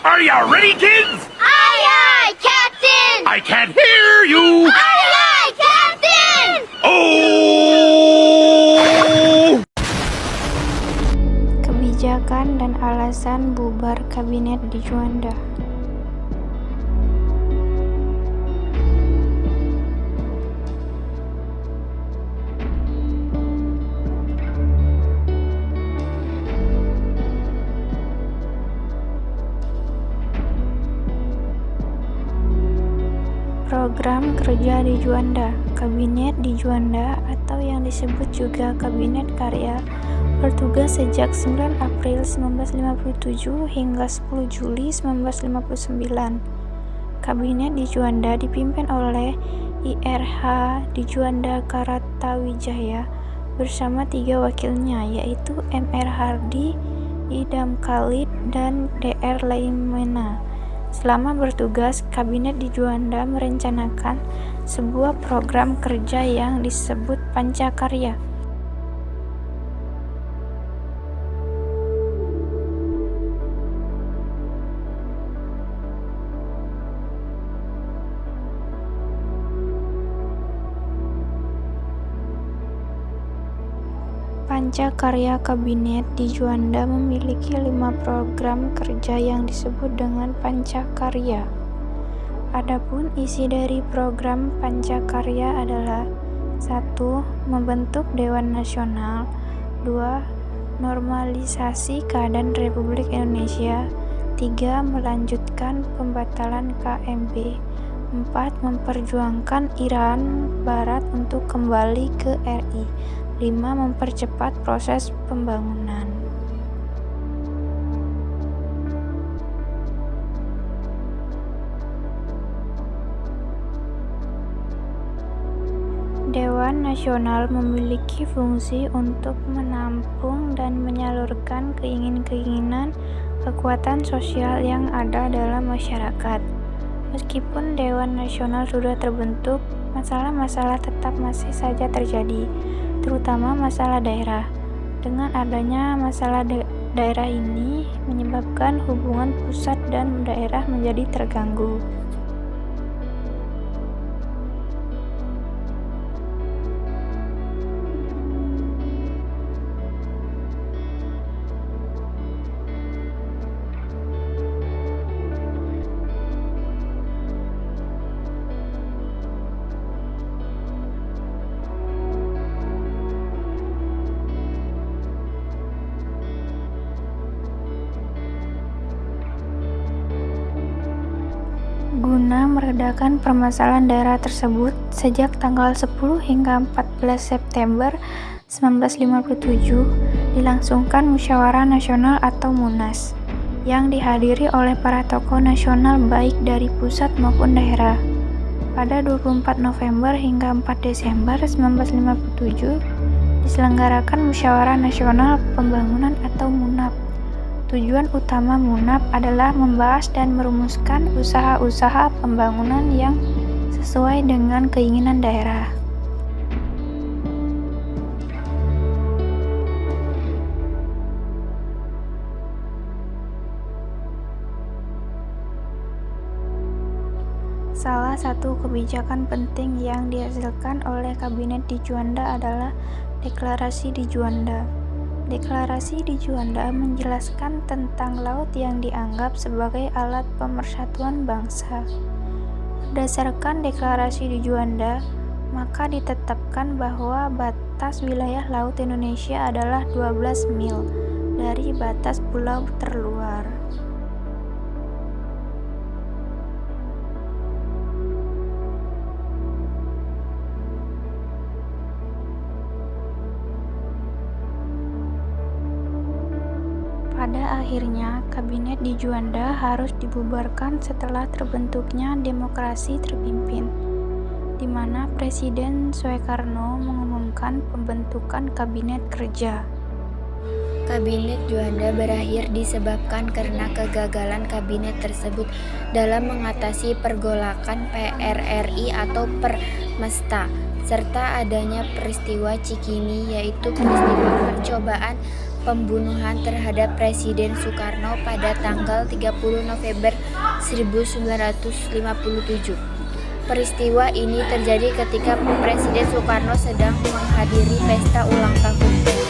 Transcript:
Are you ready, kids? Aye, aye, Captain! I can't hear you. Aye, aye, Captain! Oh! Kebijakan dan alasan bubar kabinet di Juanda. Program kerja di Juanda. Kabinet di Juanda atau yang disebut juga Kabinet Karya bertugas sejak 9 April 1957 hingga 10 Juli 1959. Kabinet di Juanda dipimpin oleh IRH di Juanda Karatawijaya bersama 3 wakilnya yaitu MR Hardi, Idam Khalid, dan DR Laimena. Selama bertugas, Kabinet di Juanda merencanakan sebuah program kerja yang disebut Pancakarya. Pancakarya Kabinet di Juanda memiliki 5 program kerja yang disebut dengan Pancakarya. Adapun isi dari program Pancakarya adalah 1. Membentuk Dewan Nasional. 2. Normalisasi keadaan Republik Indonesia. 3. Melanjutkan pembatalan KMB. 4. Memperjuangkan Iran Barat untuk kembali ke RI. 5. Mempercepat proses pembangunan. Dewan Nasional memiliki fungsi untuk menampung dan menyalurkan keinginan-keinginan kekuatan sosial yang ada dalam masyarakat. Meskipun Dewan Nasional sudah terbentuk, masalah-masalah tetap masih saja terjadi, terutama masalah daerah. Dengan adanya masalah daerah ini menyebabkan hubungan pusat dan daerah menjadi terganggu. Guna meredakan permasalahan daerah tersebut, sejak tanggal 10 hingga 14 September 1957 dilangsungkan Musyawarah Nasional atau MUNAS yang dihadiri oleh para tokoh nasional baik dari pusat maupun daerah. Pada 24 November hingga 4 Desember 1957 diselenggarakan Musyawarah Nasional Pembangunan atau MUNAP. Tujuan utama MUNAP adalah membahas dan merumuskan usaha-usaha pembangunan yang sesuai dengan keinginan daerah. Salah satu kebijakan penting yang dihasilkan oleh Kabinet di Juanda adalah Deklarasi di Juanda. Deklarasi di Juanda menjelaskan tentang laut yang dianggap sebagai alat pemersatuan bangsa. Berdasarkan deklarasi di Juanda, maka ditetapkan bahwa batas wilayah laut Indonesia adalah 12 mil dari batas pulau terluar. Pada akhirnya, kabinet di Juanda harus dibubarkan setelah terbentuknya demokrasi terpimpin, di mana Presiden Soekarno mengumumkan pembentukan kabinet kerja. Kabinet Juanda berakhir disebabkan karena kegagalan kabinet tersebut dalam mengatasi pergolakan PRRI atau Permesta, serta adanya peristiwa Cikini, yaitu peristiwa percobaan pembunuhan terhadap Presiden Soekarno pada tanggal 30 November 1957. Peristiwa ini terjadi ketika Presiden Soekarno sedang menghadiri pesta ulang tahun.